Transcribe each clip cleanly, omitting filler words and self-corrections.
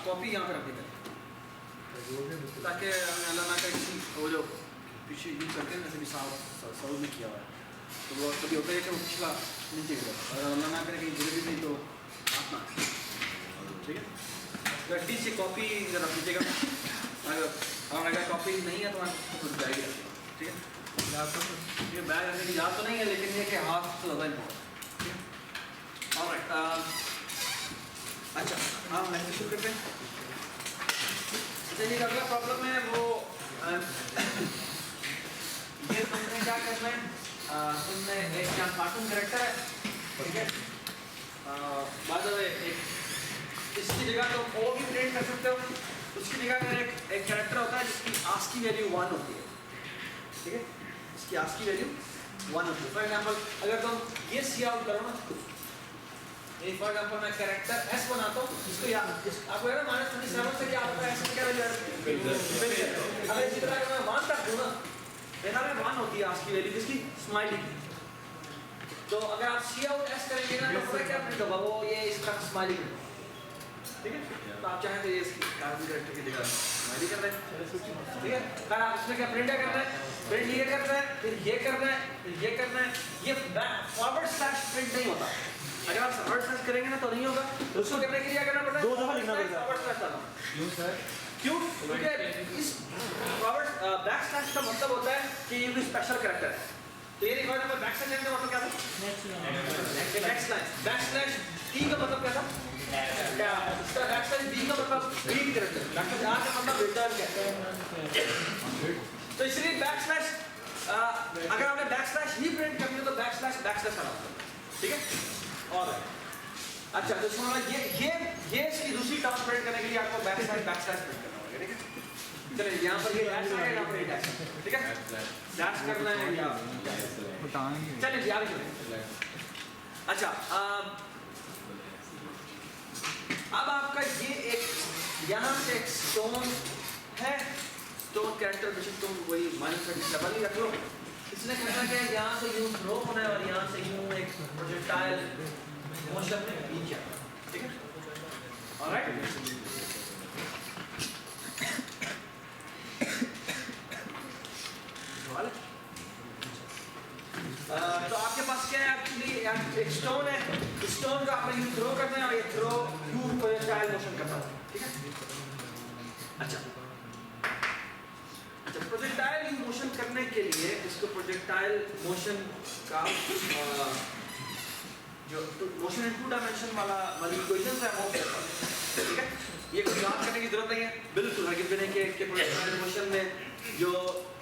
Copy यहाँ पे रख देते ताकि अल्लाह ना करे किसी वो जो पीछे यूज करते हैं जैसे भी साउथ में किया हुआ है तो वो कभी होता है कि वो पिछला नीचे गिरा अगर अल्लाह ना करे कहीं गिरे भी नहीं तो हाथ ना ठीक है। तो एटलीस्ट ये कॉपी रख दीजिएगा अगर कॉपी नहीं है तो मैं बैग ही रखिएगा ठीक है। ये बैग रखने की याद तो नहीं है लेकिन ये कि हाथ तो ज़्यादा इम्पोर्टेंट ठीक है। ऑलराइट अच्छा हाँ मैं शुरू करते हैं। चलिए अगला प्रॉब्लम है वो ये तुमने क्या करना है तुमने एक यहाँ कार्टून कैरेक्टर है ठीक है। बाद में एक इसकी जगह तो ओ भी प्रिंट कर सकते हो उसकी जगह में एक कैरेक्टर होता है जिसकी आस्की वैल्यू 1 होती है ठीक है। इसकी आस्की वैल्यू 1 होती है। फॉर एग्जांपल अगर तुम ये सी आउट करो ना फॉर एग्जांपल मैं कैरेक्टर एस बनाता हूँ इसको याद आपको याद है -27 से क्या होता है एस क्या वैल्यू है अगर इसी तरह अगर मैं 1 तक दूँ ना मेरा में 1 होती है आस्की वैल्यू जिसकी स्माइली की तो अगर आप सी आउट एस करेंगे ना तो पूरा क्या प्रिंट होगा वो ये इसका स्माइली ठीक है। तो आप चाहें तो ये कार्बन कैरेक्टर की जगह स्माइली कर रहे हैं ठीक है। अगर आप इसमें क्या प्रिंट करना है प्रिंट ये करना है फिर ये करना है फिर ये करना है ये फॉरवर्ड स्लैश प्रिंट नहीं होता अगर आप फॉरवर्ड स्लैश करेंगे ना तो नहीं होगा तो उसको करने के लिए क्या करना पड़ता है 2 दफा लिखना पड़ता है फॉरवर्ड स्लैश डालना क्यों सर क्यों क्योंकि इस फॉरवर्ड बैक स्लैश का मतलब होता है कि ये कोई स्पेशल कैरेक्टर है तो ये रिकॉर्ड नंबर बैक स्लैश का मतलब क्या था next line back slash T का मतलब क्या था क्या इसका बैक स्लैश बी का मतलब read character back slash r का मतलब रिटर्न कहते हैं तो इसलिए बैक स्लैश अगर आपने बैक स्लैश ही प्रिंट करनी हो तो बैक स्लैश हटा ठीक है। और अच्छा तो सुनो ये इसकी दूसरी टर्म प्रिंट करने के लिए आपको बैक स्लैश प्रिंट करना होगा ठीक है। चलिए यहाँ पर ये डैश है यहाँ पर ये डैश ठीक है डैश करना है या चलिए जी आगे चलिए। अच्छा अब आपका ये एक यहाँ से एक स्टोन है स्टोन कैरेक्टर बेशक तुम वही -20 डबल ही रख लो इसने कहना है यहाँ से यूं थ्रो होना है और यहाँ से यूं एक प्रोजेक्टाइल मोशन में नीचे ठीक है। ऑलराइट तो आपके पास क्या है एक्चुअली एक स्टोन है स्टोन का आपने यूं थ्रो करना है और ये थ्रो यू प्रोजेक्टाइल मोशन करता है ठीक है। अच्छा प्रोजेक्टाइल मोशन करने के लिए इसको प्रोजेक्टाइल मोशन का जो मोशन इन 2 डायमेंशन वाली इक्वेशंस है वो ठीक है। ये कुछ याद करने की जरूरत नहीं है बिल्कुल गिवन है कि प्रोजेक्टाइल मोशन में जो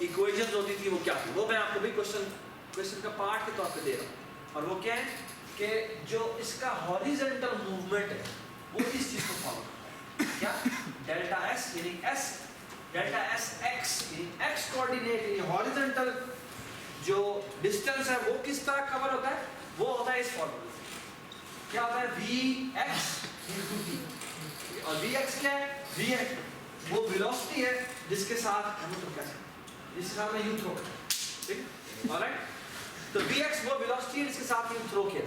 इक्वेशंस होती थी वो क्या थी वो मैं आपको भी क्वेश्चन का पार्ट के तौर पे दे रहा हूँ और वो क्या है कि जो इसका हॉरिजॉन्टल मूवमेंट है वो इस चीज को फॉलो करता है क्या डेल्टा एस यानी S delta S x x coordinate यानी हॉरिजॉन्टल जो डिस्टेंस है वो किस तरह कवर होता है वो होता है इस फॉर्मूले क्या होता है vx into t और vx क्या है vx वो वेलोसिटी है जिसके साथ हम तो क्या जिसके साथ मैं यू थ्रो ठीक ऑलराइट तो vx वो वेलोसिटी है जिसके साथ यू थ्रो किया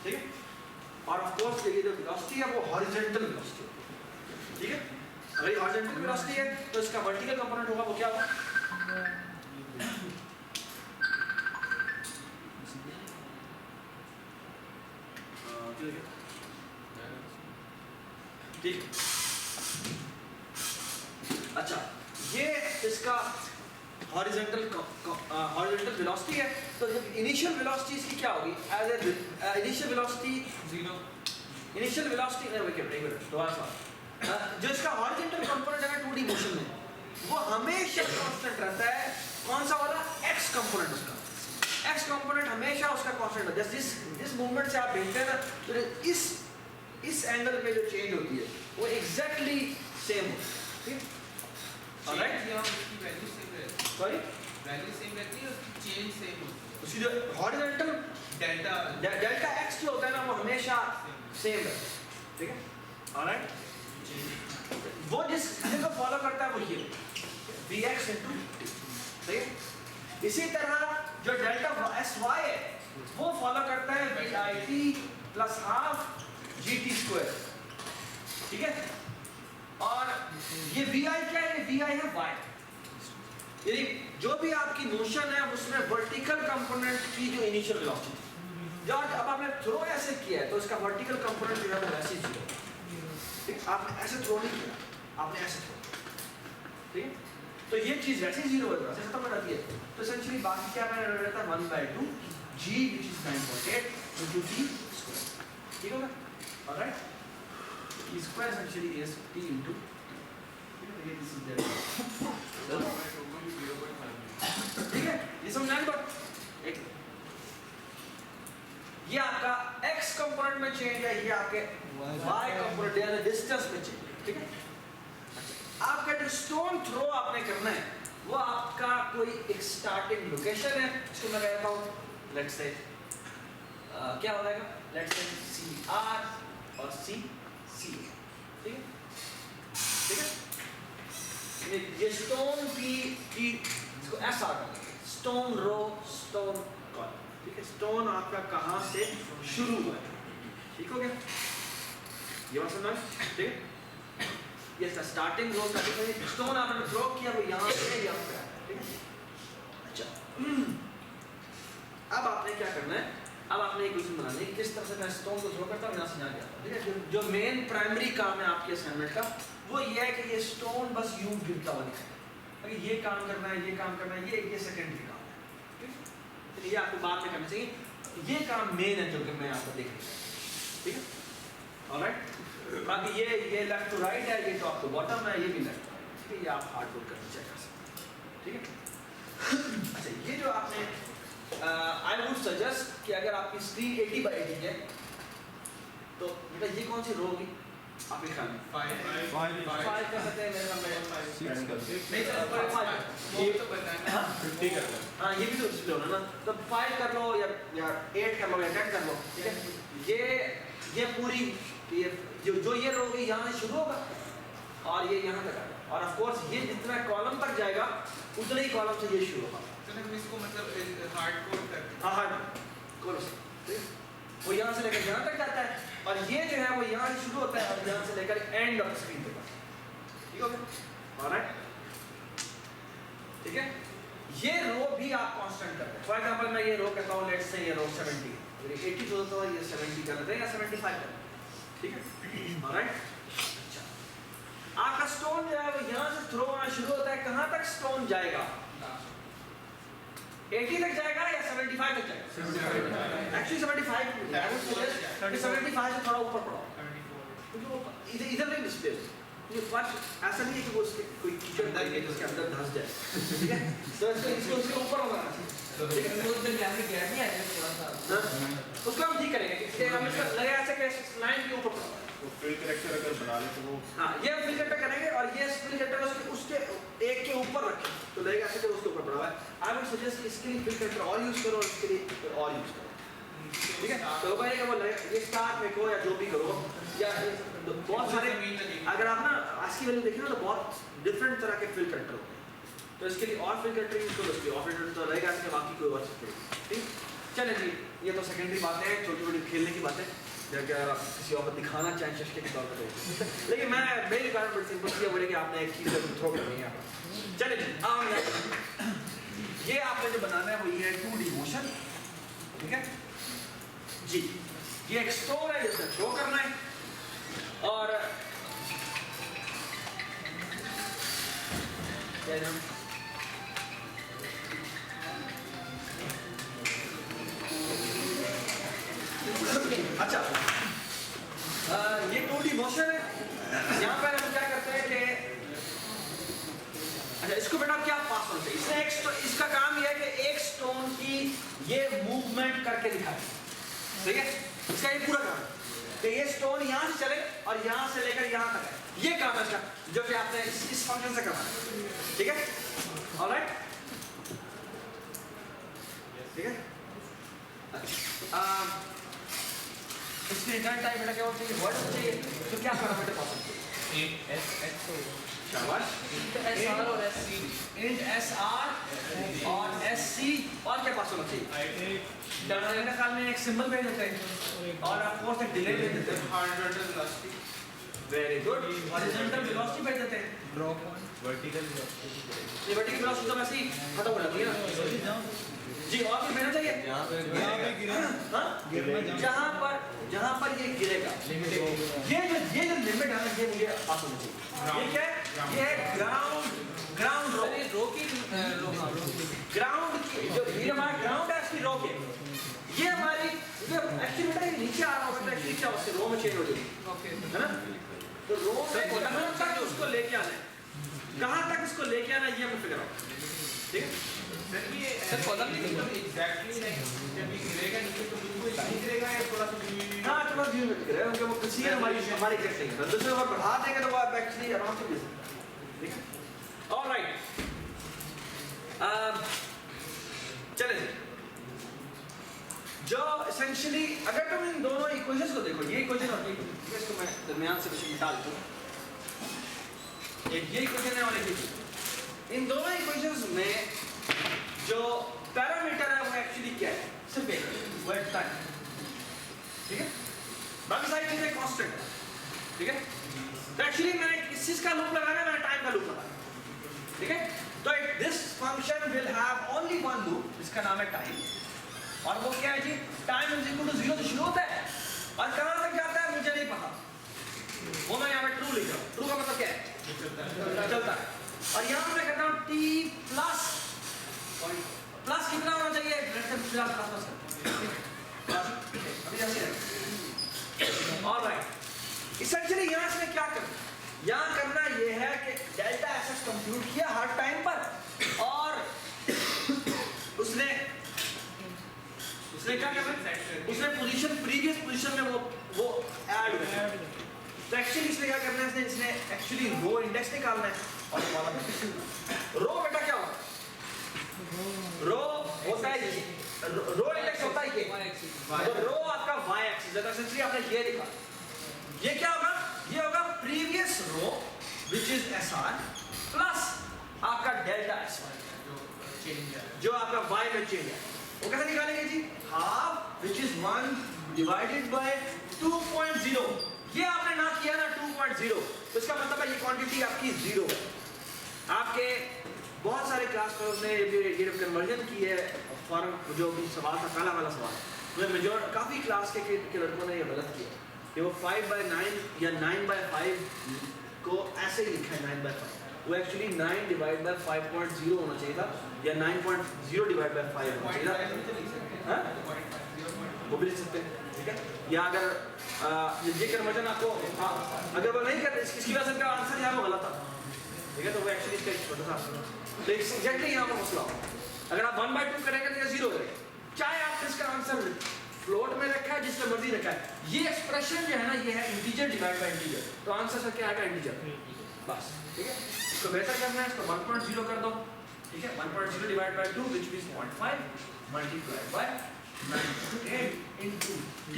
ठीक है। और ऑफ कोर्स ये जो वेलोसिटी है वो हॉरिजॉन्टल वेलोसिटी ठीक है। अगर ये हॉरिजॉन्टल वेलोसिटी है तो इसका वर्टिकल कंपोनेंट होगा वो क्या होगा ठीक अच्छा ये इसका हॉरिजॉन्टल वेलोसिटी है तो जब इनिशियल वेलोसिटी इसकी क्या होगी as a initial velocity 0 initial velocity जो इसका हॉरिजॉन्टल कंपोनेंट है 2D मोशन में वो हमेशा कांस्टेंट रहता है कौन सा वाला x कंपोनेंट उसका x कंपोनेंट हमेशा उसका कांस्टेंट है जैसे जिस मूवमेंट से आप देखते हैं ना तो इस एंगल पे जो चेंज होती है वो एग्जैक्टली सेम होती है ठीक ऑलराइट वैल्यू सेम रहती है सॉरी वैल्यू सेम रहती है उसकी चेंज सेम होती है उसकी जो हॉरिजॉन्टल डेल्टा x जो होता है ना वो हमेशा सेम रहता है ठीक है ऑलराइट वो जिस को फॉलो करता है वो ये vx into t ठीक है। इसी तरह जो डेल्टा sy है वो फॉलो करता है vit plus half gt square ठीक है। और ये वी आई क्या है? वी आई है वाई, यानी जो भी आपकी मोशन है उसमें वर्टिकल कंपोनेंट की जो इनिशियल वेलोसिटी, जब अब आपने थ्रो ऐसे किया है तो इसका वर्टिकल कंपोनेंट जो है वो वैसे जीरो, ठीक, आपने ऐसे थ्रो नहीं किया, आपने ऐसे थ्रो, ठीक है, तो ये चीज वैसे ही जीरो हो जाती है, खत्म हो जाती है। तो एसेंशियली बाकी क्या मैंने रहता है 1/2 g which is 9.8 into t square, ठीक होगा, alright, t square essentially is t into, ये दिस इज देयर, ठीक है, ये समझना है बात, एक ये आपका x कंपोनेंट में चेंज है, ये आपके y कंपोनेंट यानी डिस्टेंस में चेंज, ठीक है। अच्छा, आपका जो स्टोन थ्रो आपने करना है वो आपका कोई एक स्टार्टिंग लोकेशन है, इसको मैं कहता हूँ लेट्स से क्या हो जाएगा, लेट्स से CR और CC, ठीक है, ठीक है, ये स्टोन की इसको ऐसा करना, स्टोन रो स्टोन कॉलम, ठीक है, स्टोन आपका कहाँ से शुरू हुआ है, ठीक हो गया, ये बात समझना, ठीक है, ये स्टार्टिंग रो स्टार्टिंग स्टोन आपने थ्रो किया वो यहाँ से यहाँ पे आया, ठीक है। अच्छा, अब आपने क्या करना है, अब आपने एक क्वेश्चन बनाना है किस तरह से मैं स्टोन को थ्रो करता हूँ यहाँ से यहाँ जाता हूँ, ठीक है। जो मेन प्राइमरी काम है आपके असाइनमेंट का वो ये है कि ये स्टोन बस यूं गिरता हुआ दिखाए, अगर ये काम करना है, ये काम करना है, ये सेकेंडरी काम है, ठीक है, तो ये आपको बाद में करना चाहिए, ये काम मेन है जो कि मैं आपको देख रहा हूँ, ठीक है, ऑलराइट। बाकी ये लेफ्ट टू राइट है, ये टॉप टू बॉटम है, ये भी लेफ्ट टू राइट, ठीक है, ये आप हार्ड वर्क करके चेक कर सकते हैं, ठीक है। अच्छा, ये जो आपने आई वुड सजेस्ट कि अगर आपकी स्क्रीन 80/80 है तो बेटा ये कौन सी रो होगी आपके ख्याल में? 5 कर सकते हैं मेरे ख्याल में, नहीं सर 5 ये तो बताना है, ठीक है, हाँ ये भी तो डिस्प्ले होना ना, तो 5 कर लो या 8 कर लो या 10 कर लो, ठीक है। ये पूरी ये जो ये रो होगी यहाँ से शुरू होगा और ये यहाँ तक आएगा, और ऑफ कोर्स ये जितना कॉलम तक जाएगा उतने ही कॉलम से ये शुरू होगा, तो हम इसको मतलब हार्ड कोड करते हैं, हाँ हार्ड कोड, ठीक है, वो यहाँ से लेकर यहाँ तक जाता है और ये जो है वो यहाँ से शुरू होता है और यहाँ से लेकर एंड ऑफ स्क्रीन तक, ठीक हो गया, ऑलराइट, ठीक है। ये रो भी आप कांस्टेंट करते हैं, फॉर एग्जांपल मैं ये रो कहता हूँ, लेट्स से ये रो 70 है, 80 जो होता है ये 70 कर देते हैं या 75 कर देते हैं, ठीक है, ऑलराइट। अच्छा, आपका स्टोन जो है वो यहाँ से थ्रो होना शुरू होता है, कहाँ तक स्टोन जाएगा, 80 तक जाएगा या 75 तक जाएगा? एक्चुअली 75 से थोड़ा ऊपर पड़ो, इधर नहीं डिस्प्ले, ये फर्स्ट ऐसा नहीं है कि वो उसके कोई कीचड़ करके उसके अंदर धंस जाए, ठीक है, तो इसको उसके ऊपर होना चाहिए, ठीक है, तो उधर कैमरे गैप नहीं आएगा थोड़ा सा, उसको हम ठीक करेंगे कि हम इसका लगे ऐसे कि लाइन के ऊपर पड़ा, तो फिल करेक्टर अगर बना ले तो वो, हाँ ये फिल करेक्टर करेंगे और ये फिल करेक्टर उसके एक के ऊपर रखें तो लगेगा ऐसे कि उसके ऊपर पड़ा हुआ है। आई वुड सजेस्ट कि इसके लिए फिल करेक्टर और यूज करो और इसके लिए और यूज करो, ठीक है, तो भाई वो ये स्टार फेंको या जो भी करो या बहुत सारे, अगर आप ना आज की वैल्यू देखें ना तो बहुत डिफरेंट तरह के फिल करेक्टर होते हैं, तो इसके लिए और फिल करेक्टर यूज करो, इसके और फिल करेक्टर तो रहेगा इसके बाकी कोई और चीज, ठीक। चलें जी, ये तो सेकेंडरी बातें हैं, छोटी छोटी खेलने की बातें, अगर आप किसी और को दिखाना चाहें चश्मे के तौर पर, लेकिन मैं मेरी बात बड़ी सिंपल सी बोले कि आपने एक चीज़ थ्रो करनी है। चलिए जी, ये आपने जो बनाना है वो ये है 2D मोशन, ठीक है जी, ये एक स्टोन है जिसमें थ्रो करना है और अच्छा, ये 2D मोशन है, यहाँ पर हम क्या करते हैं कि अच्छा इसको बेटा क्या पास होना चाहिए, इसने इसका काम ये है कि एक स्टोन की ये मूवमेंट करके दिखाए, ठीक है, इसका ये पूरा काम कि ये स्टोन यहाँ से चले और यहाँ से लेकर यहाँ तक है, ये काम है इसका जो कि आपने इस फंक्शन से करना है, ठीक है, ऑलराइट, ठीक है। इसकी रिटर्न टाइप बेटा क्या होना चाहिए, वर्ड चाहिए, तो क्या पैरामीटर पास होना चाहिए, शाबाश, int sr और sc और क्या पास होना चाहिए, टर्मिनल में एक सिंबल भेज देते हैं और ऑफ कोर्स एक डिले भेज देते हैं, 100 velocity, very good. Horizontal velocity भेज देते हैं। ड्रॉप पॉइंट वर्टिकल ये वर्टिकल वेलोसिटी तो वैसे ही खत्म हो जाती है ना जी। और कुछ भेजना चाहिए यहाँ पे हाँ? जहाँ पर ये गिरेगा ये जो लिमिट है ना ये मुझे पास होना चाहिए। ये क्या है? ये है ग्राउंड रो की ग्राउंड की जो ये हमारा ग्राउंड है इसकी रो के ये हमारी ये एक्चुअली बेटा ये नीचे आ रहा होगा तो एक्चुअली क्या उससे रो में चेंज हो जाएगी ओके है ना। तो रो में कहाँ तक उसको लेके आना है कहाँ तक इसको लेके आना है ये हमें फिगर आउट ठीक है। सर ये सर कॉलम नहीं एकदम एग्जैक्टली नहीं जब ये गिरेगा नीचे तो बिल्कुल नहीं गिरेगा या थोड़ा सा हाँ थोड़ा धीरे में गिरेगा क्योंकि वो किसी हमारी एग्जैक्ट नहीं है दूसरे बार बढ़ा देंगे तो वो आप एक्चुअली आराम से गिर सकते हैं ठीक है। ऑलराइट चले जी जो एसेंशियली अगर तुम इन दोनों इक्वेशंस को देखो ये इक्वेशन और ये इसको मैं दरमियान से कुछ निकाल दूं एक ये इक्वेशन है और एक इक्वेशन इन दोनों इक्वेशंस में जो पैरामीटर है वो एक्चुअली क्या है सिर्फ एक वो है टाइम ठीक है। बाकी सारी चीजें कांस्टेंट है ठीक है। तो एक्चुअली मैंने किस चीज का लूप लगाना है मैंने टाइम का लूप लगाया ठीक है। तो this function will have only one loop जिसका नाम है टाइम और वो क्या है जी टाइम इज इक्वल टू 0 से शुरू होता है और कहां तक जाता है मुझे नहीं पता वो मैं यहाँ पे ट्रू लिख रहा हूँ। ट्रू का मतलब क्या है चलता है और यहाँ मैं कहता हूँ t प्लस प्लस कितना होना चाहिए ऑलराइट। एसेंशियली यहाँ से क्या करना यहाँ करना ये है कि डेल्टा एस एक्स कंप्यूट किया हर टाइम पर और उसने क्या करना उसने पोजीशन प्रीवियस पोजीशन में वो ऐड किया तो एक्चुअली इसने क्या करना है इसने एक्चुअली रो इंडेक्स निकालना है और कॉलम रो बेटा क्या होता रो होता है रो इंडेक्स होता है ये तो रो आपका y एक्सिस है एसेंशियली आपने ये लिखा ये क्या होगा ये होगा previous row which is SR plus आपका डेल्टा SY जो आपका y में चेंज है वो कैसे निकालेंगे जी half which is 1 divided by 2.0 ये आपने ना किया ना 2.0 तो इसका मतलब है ये क्वांटिटी आपकी 0 है। आपके बहुत सारे क्लास में उसने ये कन्वर्जन की है फॉर्म जो भी सवाल था काला वाला सवाल तो मेजॉर काफ़ी क्लास के लड़कों ने ये गलत किया कि वो 5/9 या 9/5 को ऐसे ही लिखा है 9/5 वो एक्चुअली 9 डिवाइड बाय 5.0 होना चाहिए था या 9.0 डिवाइड बाय 5 होना चाहिए था वो भी लिख सकते हैं ठीक है। या अगर ये कन्वर्जन आपको अगर वो नहीं कर इसकी वजह से आंसर यहाँ वो गलत था ठीक है तो वो एक्चुअली इसका एक छोटा सा तो एग्जैक्टली यहाँ पर मसला हो अगर आप 1/2 करेंगे तो ये 0 करेंगे चाहे आप इसका आंसर फ्लोट में रखा है जिसमें मर्जी रखा है ये एक्सप्रेशन जो है ना ये है इंटीजर डिवाइड बाय इंटीजर तो आंसर सर क्या आएगा इंटीजर बस ठीक है। इसको बेहतर करना है इसको 1.0 कर दो ठीक है 1.0 divide by 2 which means 0.5 multiplied by 98 into t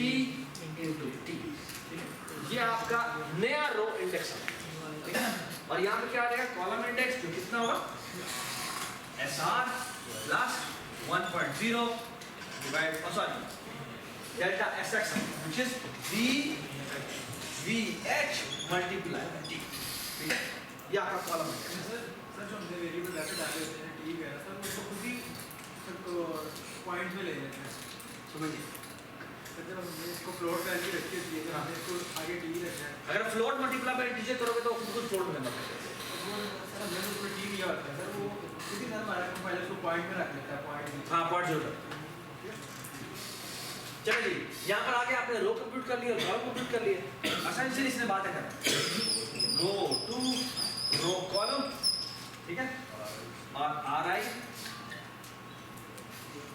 into t ठीक है। ये आपका नया रो इंडेक्स है ठीक है और यहाँ पे क्या आ जाएगा कॉलम इंडेक्स जो कितना होगा SR plus 1.0 divide sorry delta SX which is VH multiplied by T ठीक है। ये आपका कॉलम है सर जो हमने वेरिएबल ऐसे डाले होते हैं ठीक है सर उसको खुद ही पॉइंट में ले लेते हैं समझिए सर जब हमने इसको फ्लोट वैल्यू रखी होती है तो हमने इसको आगे टी रखना है अगर फ्लोट मल्टीप्लाई बाय इंटीजर करोगे तो खुद फ्लोट में करना पड़ेगा सर हमने उसको टी लिया होता है सर वो किसी सर हमारा कंपाइलर उसको पॉइंट में रख लेता है पॉइंट हाँ पॉइंट जोड़ चलो जी यहाँ पर आगे आपने रो कंप्यूट कर लिया कॉलम कंप्यूट कर लिए एसेंशियली इसने बातें करना रो टू रो कॉलम ठीक है और RI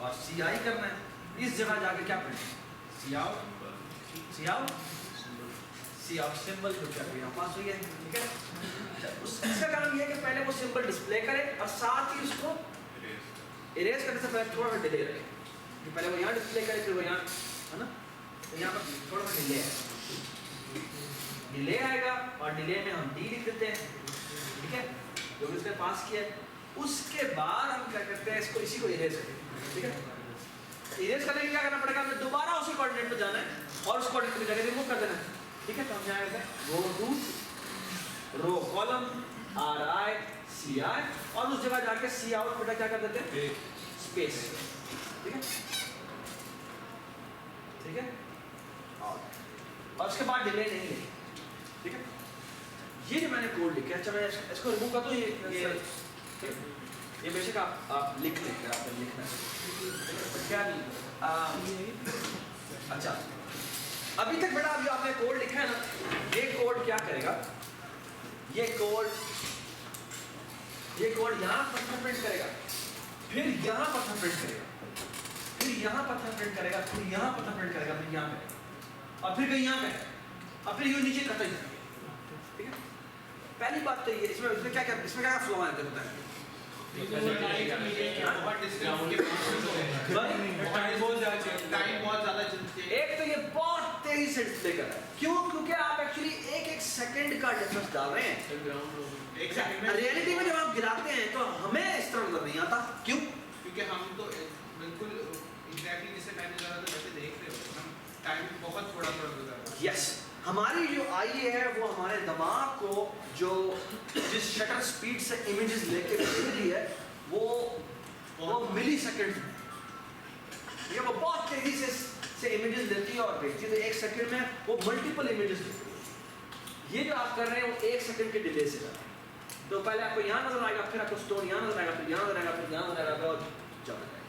और CI करना है इस जगह जाके क्या करना है सी आउट सिंबल जो क्या यहाँ पास हुई है ठीक है। इसका कारण ये है कि पहले वो सिंबल डिस्प्ले करे और साथ ही उसको इरेज करने से पहले थोड़ा सा डिले रहे कि पहले वो यहाँ डिस्प्ले करे फिर वो यहाँ है ना तो यहाँ पर थोड़ा सा डिले आएगा और डिले में हम डी लिख देते हैं ठीक है जो भी उसने पास किया है उसके बाद हम क्या करते हैं इसको इसी को इरेज करेंगे ठीक है। इरेज करने के लिए क्या करना पड़ेगा हमें दोबारा उसी कोऑर्डिनेट पे जाना है और उस कोऑर्डिनेट पे जाके रिमूव कर देना है ठीक है, तो हम यहाँ करते हैं row to row column RI CI और उस जगह जाके C आउट बेटा क्या कर देते हैं स्पेस। ठीक है, ठीक है, और उसके बाद डिले नहीं है। ठीक है, ये जो मैंने कोड लिखा है, अच्छा मैं इसको रिमूव कर दूं, ये बेशक आप लिख लेंगे, आपने लिखना है क्या नहीं। अच्छा, अभी तक बेटा अभी आपने कोड लिखा है ना, ये कोड क्या करेगा, ये कोड यहाँ पत्थर प्रिंट करेगा, फिर यहाँ पत्थर प्रिंट करेगा, फिर यहाँ पत्थर प्रिंट करेगा, फिर यहाँ पत्थर प्रिंट करेगा, फिर यहाँ करेगा, और फिर कहीं यहाँ करेगा, और फिर ये नीचे करता ही जाएगा। ठीक है, पहली बात तो ये, इसमें क्या फ्लो है देखते हैं। एक तो ये बहुत तेजी से डिस्प्ले कर रहा है, क्यों? क्योंकि आप एक्चुअली एक सेकंड का डिफरेंस डाल रहे हैं। रियलिटी में जब आप गिराते हैं तो हमें इस तरह नजर नहीं आता, क्यों? क्योंकि हम तो बिल्कुल एग्जैक्टली जिससे टाइम गुजारा था वैसे देख रहे हो, हम टाइम बहुत थोड़ा गुजारा। यस, हमारी जो आई है वो हमारे दिमाग को जो जिस शटर स्पीड से इमेजेस लेके भेज रही है वो मिली सेकेंड में, ये वो बहुत तेजी से इमेजेस लेती है और भेजती है, तो एक सेकंड में वो मल्टीपल इमेजेस लेती है। ये जो आप कर रहे हैं वो एक सेकंड के डिले से कर रहे हैं। तो पहले आपको यहाँ नजर आएगा, फिर आपको स्टोन यहाँ नजर आएगा, फिर यहाँ नजर आएगा, फिर यहाँ नजर आएगा और चल जाएगा।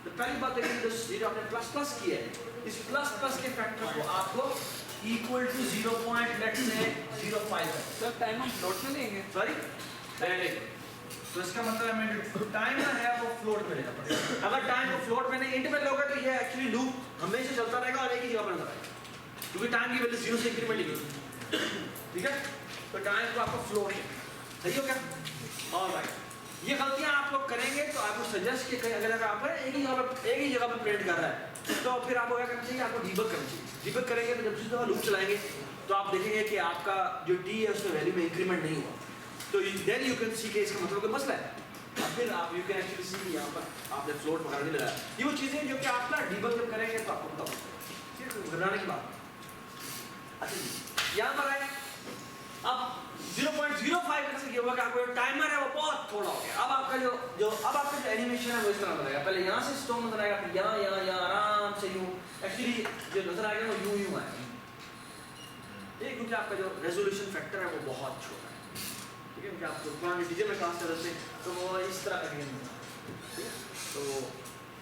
तो पहली बात है कि जो आपने प्लस प्लस किया है, इस प्लस प्लस के फैक्टर को आपको इक्वल टू 0.05 है। सर टाइम हम फ्लोट में लेंगे। सॉरी, तो इसका मतलब हमें टाइम है वो फ्लोट में लेना पड़ेगा। अगर टाइम को फ्लोट में नहीं इंट में लोगे तो ये एक्चुअली लूप हमेशा चलता रहेगा और एक ही जगह पर नजर आएगा, क्योंकि टाइम की वैल्यू 0 से इंक्रीमेंट की। ठीक है, तो टाइम को आपको फ्लोट है, सही हो क्या? ऑलराइट, ये गलतियां आप लोग करेंगे तो आपको सजेस्ट कि अगर आप एक ही जगह पर प्रिंट कर रहा है तो फिर आपको क्या करना चाहिए, आपको डीबग करना चाहिए। डीबग करेंगे तो जब दूसरी दफा लूप चलाएंगे तो आप देखेंगे कि आपका जो टी है उसमें वैल्यू में इंक्रीमेंट नहीं हुआ, तो देन यू कैन सी के इसका मतलब कोई मसला है। और फिर आप यू कैन एक्चुअली सी यहाँ पर आपने फ्लोट वगैरह नहीं लगाया। ये वो चीज़ें जो कि आप ना डीबग जब करेंगे तो आपको पता होगा। घबराने की बात। अच्छा जी, यहाँ पर आए, अब 0.05 करने से क्या हुआ कि आपको जो टाइमर है वो बहुत थोड़ा हो गया। अब आपका जो एनिमेशन है वो इस तरह नजर आएगा, पहले यहाँ से स्टोन नजर आएगा, फिर यहाँ आराम से यूँ, एक्चुअली जो नजर आएगा वो यूँ आएगा, क्योंकि आपका जो रेजोल्यूशन फैक्टर है वो बहुत छोटा है। ठीक है, क्योंकि आप पुराने डीजे में क्लास कर रहे थे तो वो इस तरह का गेम था,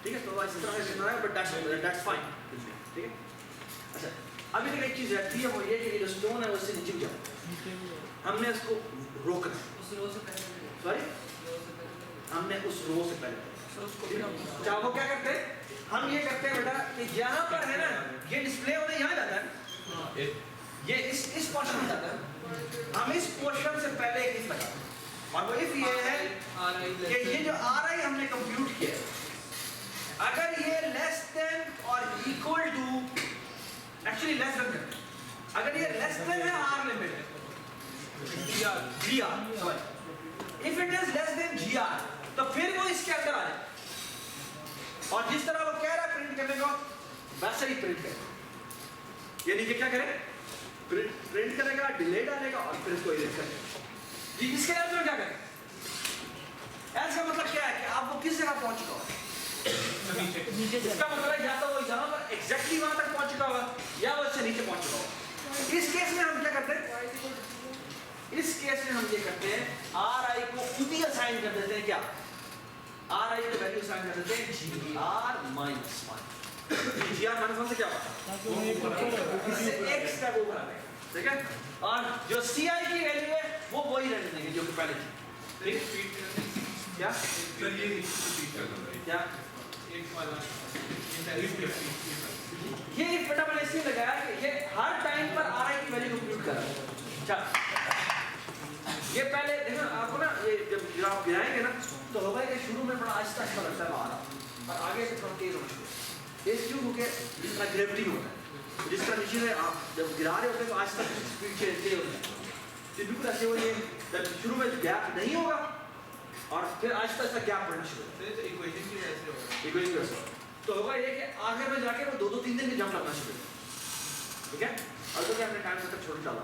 ठीक है, तो वो इस तरह का गेम है, बट दैट्स फाइन। ठीक है, अच्छा अभी तक एक चीज़ रहती है वो ये कि जो स्टोन है वो इससे नीचे जाए, हमने इसको रोकना है। उस रो से पहले, सॉरी, हमने उस रो से पहले क्या वो क्या करते हैं, हम ये करते हैं बेटा कि यहाँ पर है ना ये डिस्प्ले होने यहाँ जाता है, ये इस पोर्शन में जाता है, हम इस पोर्शन से पहले एक इफ लगाते हैं, और वो इफ ये है कि ये जो RI हमने कंप्यूट किया है अगर ये लेस देन और equal to, actually less than, अगर ये लेस देन है R limit GR, sorry, if it is less than GR तो फिर वो इसके अंदर आ जाए, और जिस तरह वो कह रहा है प्रिंट करने को वैसे ही प्रिंट करेगा। यानी कि क्या करे, प्रिंट करेगा, डिले डालेगा और फिर इसको इरेज करेगा। इसके एल्स में क्या करें, एल्स का मतलब क्या है कि आप वो किस जगह पहुंच चुका होगा, इसका मतलब है या तो वो यहाँ पर एग्जैक्टली वहां तक पहुंच चुका होगा या वो इससे नीचे पहुंच चुका होगा। इस केस में हम क्या करते हैं, इस केस में हम ये करते हैं RI को खुद ही असाइन कर देते हैं, क्या RI को वैल्यू असाइन कर देते हैं GR माइनस 1। GR माइनस 1 से क्या होता है, इससे एक स्टेप ऊपर आ जाएगा। ठीक है, और जो CI की वैल्यू है वो वही रहने देंगे जो कि पहले थी। ठीक, क्या सर ये रिपीट कर दो क्या एक वाला ये एक बटा मैंने इसलिए लगाया कि ये हर टाइम पर RI की वैल्यू कंप्यूट कर रहा है। अच्छा, ये पहले देखो आपको ना, ये जब आप गिराएंगे ना तो होगा कि शुरू में बड़ा आहिस्ता आहिस्ता लगता है बाहर, और आगे से थोड़ा तेज होना शुरू। तेज क्यों? क्योंकि जिस तरह ग्रेविटी होता है, जिस तरह नीचे से आप जब गिरा रहे होते हैं तो आहिस्ता स्पीड से तेज होता है, तो बिल्कुल ऐसे वो ये शुरू में गैप नहीं होगा और फिर आहिस्ता आहिस्ता गैप बढ़ना शुरू होता है। तो इक्वेशन की वजह से होगा, इक्वेशन वैसे होगा। तो होगा ये कि आगे में जाके वो 2-2 3 दिन के जंप लगना शुरू होगा। ठीक है, और तो वेलोसिटी आपने टाइम तक छोड़ डाला,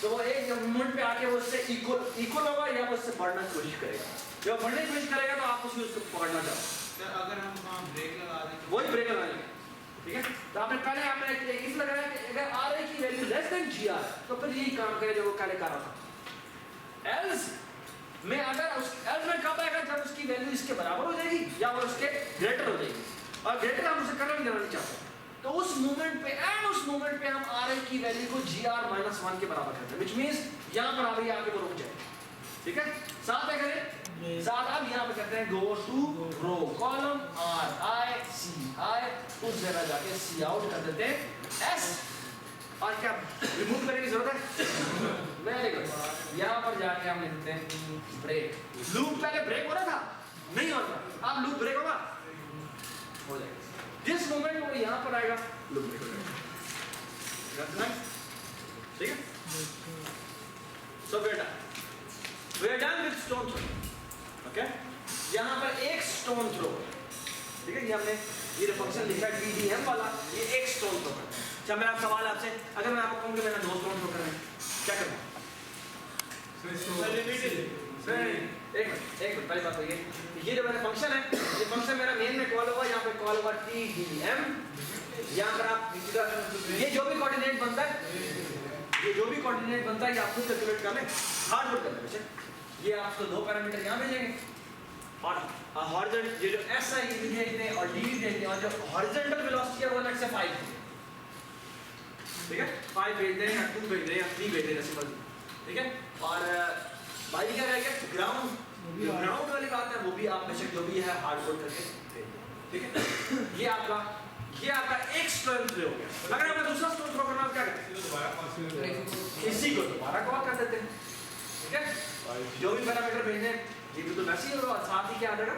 तो वो एक मोमेंट पे आके वो उससे इक्वल होगा या वो उससे बढ़ने की कोशिश करेगा। जब बढ़ने की कोशिश करेगा तो आप उसको पकड़ना चाहो। सर अगर हम वहाँ ब्रेक लगा दें तो वही ब्रेक लगाएंगे, ठीक है। तो आपने इस लगाया कि अगर आर ए की value less than G R तो फिर यही काम करे जो वो पहले कर रहा था। एल्स में अगर उस एल्स में कब आएगा जब उसकी वैल्यू इसके बराबर हो जाएगी या वो उसके ग्रेटर हो जाएगी, और ग्रेटर हम उसे करना नहीं चाहते, तो उस मोमेंट पे हम आर ए की वैल्यू को जी आर माइनस 1 के बराबर करते हैं, विच मीन्स यहाँ पर आगे आके वो रुक जाए, ठीक है। साथ में करें, साथ अब यहाँ पे करते हैं go to row column R I C I, उस जगह जाके सी आउट कर देते हैं एस, और क्या रिमूव करने की जरूरत है? Very good. यहाँ पर जाके हम लिखते हैं ब्रेक। लूप पहले ब्रेक हो रहा था, नहीं होता, अब लूप ब्रेक होगा, हो जाएगा। जिस मोमेंट वो यहाँ पर आएगा लूप ब्रेक हो जाएगा, ठीक है। सो बेटा we are done with stone throw, okay? यहाँ पर एक स्टोन थ्रो, ठीक है। ये हमने ये जो फंक्शन लिखा है TDM वाला, ये एक स्टोन थ्रो है। अच्छा मेरा सवाल आपसे, अगर मैं आपको कहूँ कि मैंने 2 स्टोन थ्रो करना है, क्या करना? एक मिनट पहली बात तो ये जो मेरा फंक्शन है, ये फंक्शन मेरा मेन में कॉल होगा, यहाँ पे कॉल होगा TDM। यहाँ पर आप ये जो भी कोऑर्डिनेट बनता है, ये जो भी कोऑर्डिनेट बनता है ये आप खुद कैलकुलेट कर लें, हार्ड वर्क कर लें। ये आपको 2 पैरामीटर यहाँ भेजेंगे, और हॉरिजॉन्टल ये जो एस आई भेज दें और डी भेज दें, और जो हॉरिजॉन्टल वेलोसिटी है वो अलग से 5, ठीक है। 5 भेज दें या 2 भेज दें या 3 भेज दें, सिंपल, ठीक है। और बाकी क्या रहेगा, ग्राउंड वाली बात है वो भी आप बेशक जो भी है हार्ड वर्क करके, ठीक है। ये आपका एक स्टोन थ्रो हो गया। अगर हमें दूसरा स्टोन थ्रो करना है क्या करें? इसी को दोबारा कॉल कर देते हैं, ठीक है। जो भी पैरामीटर भेजने ये भी तो वैसे ही होगा, और साथ ही क्या आ जाएगा,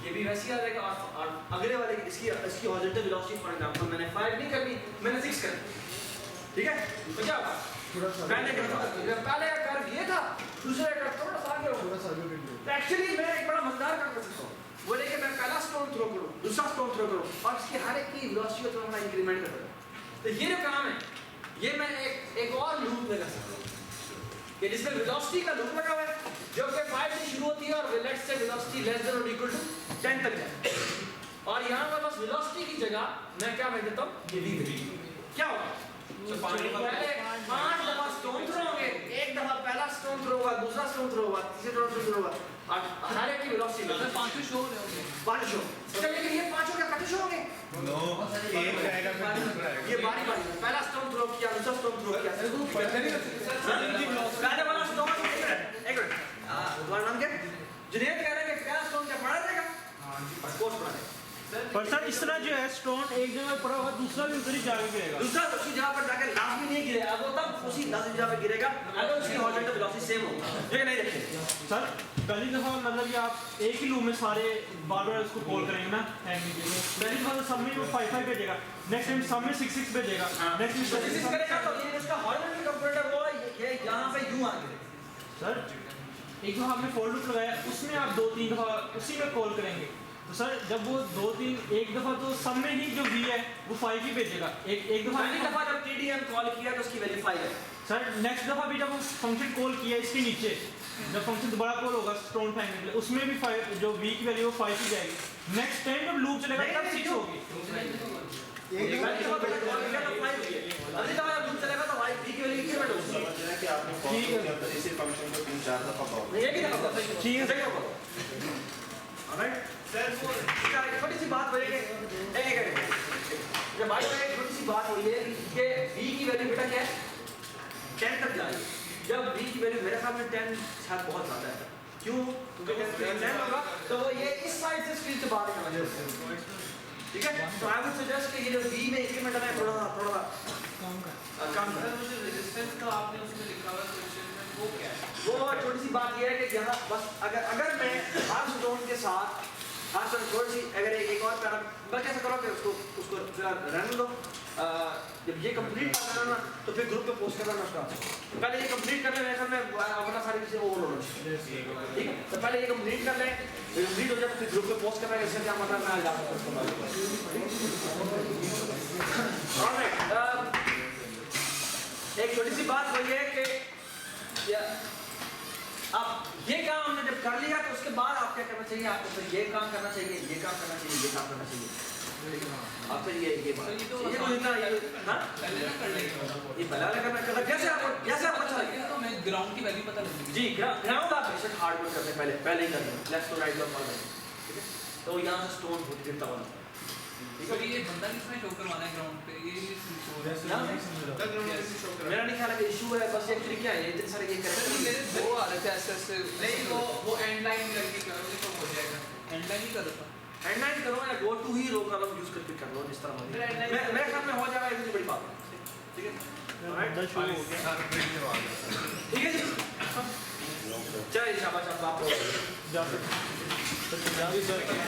ये भी वैसे ही आ जाएगा, और अगले वाले इसकी हॉरिजॉन्टल वेलोसिटी फॉर एग्जांपल मैंने 5 नहीं करनी, मैंने 6 कर दी, ठीक है। तो क्या होगा, पहले का कर्व ये था, दूसरे का थोड़ा सा आगे होगा। एक्चुअली मैं एक बड़ा मजेदार काम कर सकता हूँ, वो लेके मैं पहला स्टोन थ्रो करूँ, दूसरा स्टोन थ्रो करूँ, और इसकी हर एक की वेलोसिटी को थोड़ा इंक्रीमेंट कर दूँ। तो ये जो काम है ये मैं एक और लूप में कर सकता हूँ, कि जिसमें वेलोसिटी का लूप लगा हुआ है, जो कि 5 से शुरू होती है और let's say velocity less than और इक्वल टू 10 तक जाए, और यहाँ पर बस वेलोसिटी की जगह मैं क्या भेज देता हूँ, ये भी क्या होगा, पहले 5 दफा स्टोन थ्रो होंगे, एक दफा पहला स्टोन थ्रो होगा, दूसरा स्टोन थ्रो होगा, तीसरा स्टोन थ्रो होगा, और हर एक की वेलोसिटी में 5 शो होंगे, 5 शो। अच्छा लेकिन ये 5 का कितने शो होंगे? नो, एक जाएगा फिर दूसरा आएगा। ये बारी पहला स्टोन थ्रो किया, दूसरा स्टोन थ्रो किया, पहले वाला स्टोन, एक मिनट, तुम्हारा नाम क्या? जुनेद कह रहे हैं कि पहला स्टोन क्या पड़ा रहेगा? ऑफ कोर्स पड़ा रहेगा। पर सर इस तरह जो है स्टोन एक जगह पड़ा हुआ, दूसरा भी उधर ही जाके गिरेगा, दूसरा उसी जगह पर जाकर लाजमी नहीं गिरेगा, वो तब उसी लाजमी जगह पर गिरेगा अगर उसकी हॉरिजॉन्टल वेलोसिटी सेम हो, ये नहीं देखेंगे सर। पहली दफा मतलब कि आप एक ही लूप में सारे बार बार उसको कॉल करेंगे ना, पहली दफा सब में वो 5 भेजेगा, नेक्स्ट टाइम सब में 6 भेजेगा, नेक्स्ट में 6 करेगा, तो ये इसका हॉरिजॉन्टल कंपोनेंट वो ये यहाँ पे यूं आ गिरेगा। सर एक दफा आपने फॉर लूप लगाया, उसमें आप 2-3 दफा उसी में कॉल करेंगे, तो सर जब वो 2-3 एक दफा तो सब में ही जो v है वो 5 ही भेजेगा, एक दफा पहली दफा जब TDM कॉल किया तो उसकी वैल्यू 5 है सर। नेक्स्ट दफा भी जब वो फंक्शन कॉल किया इसके नीचे, जब फंक्शन दोबारा कॉल होगा स्टोन फाइंड के लिए, उसमें भी 5 जो v की वैल्यू 5 ही जाएगी। नेक्स्ट टाइम जब लूप चलेगा तब 6 होगी। एक दफा पहले कॉल किया तो 5 हुई है, अगली दफा जब लूप चलेगा तो v की वैल्यू इंक्रीमेंट होगी। समझ रहे हैं कि आपने कॉल किया था इसी फंक्शन को 3-4 दफा कॉल नहीं एक ही दफा ठीक है सही होगा। ऑलराइट सर, वो एक छोटी सी बात बोलेंगे, जब भाई एक छोटी सी बात हुई है कि v की वैल्यू बेटा क्या है 10 तक जा रही है। जब v की वैल्यू मेरे सामने 10 शायद बहुत ज्यादा है, क्यों? क्योंकि 10 होगा तो वो ये इस साइड से स्क्रीन से बाहर निकल जाएगा, ठीक है। तो आई वुड सजेस्ट कि ये जो v में इंक्रीमेंट है थोड़ा कम कर। मुझे रेजिस्टेंस का आपने उसमें लिखा हुआ क्वेश्चन में वो क्या है? वो छोटी सी बात ये है कि यहाँ बस अगर मैं हर स्टोन के साथ हाँ सर थोड़ी सी अगर एक और पैरा मैं कैसे करो कि उसको जरा रहने दो, जब ये कंप्लीट करना ना तो फिर ग्रुप पे पोस्ट करना ना स्टार्ट, पहले ये कंप्लीट कर ले, फिर मैं अपना सारी चीज़ें ओवरलोड, ठीक है। तो पहले ये कंप्लीट कर ले, कंप्लीट हो जाए फिर ग्रुप पे पोस्ट करना, इससे क्या मतलब मैं जा सकता हूँ। छोटी सी बात वही है कि आप ये काम हमने जब कर लिया तो उसके बाद आप क्या करना चाहिए, आपको फिर ये काम करना चाहिए, ये काम करना चाहिए, ये काम करना चाहिए। आप फिर ये बात ये तो इतना हाँ पहले ना कर लेंगे ये पहला करना जैसे आपको अच्छा लगे तो मैं ग्राउंड की वैल्यू पता लगेगी जी। ग्राउंड आप बेशक हार्ड वर्क करते हैं पहले ही कर लें, लेफ्ट टू राइट लॉक मार लें, ठीक है। तो यहाँ से स्टोन बहुत गिरता हुआ ठीक है। ये बंदा किसमें शो करवाना है ग्राउंड पे, ये मेरा नहीं ख्याल है कि इशू है, बस एक्चुअली क्या है इतने सारे ये मेरे करते दो आ रहे थे ऐसे नहीं वो एंड लाइन करके करोगे तो हो जाएगा। हैंडलाइन ही कर रहा था। हैंडलाइन करो या गो टू ही रो कॉलम यूज करके कर लो जिस तरह मर्जी। मेरे ख्याल में हो जाएगा, इतनी बड़ी बात है, ठीक है। बंदा शुरू हो गया ठीक है जी, चलिए शाबाश, अब आप जा सकते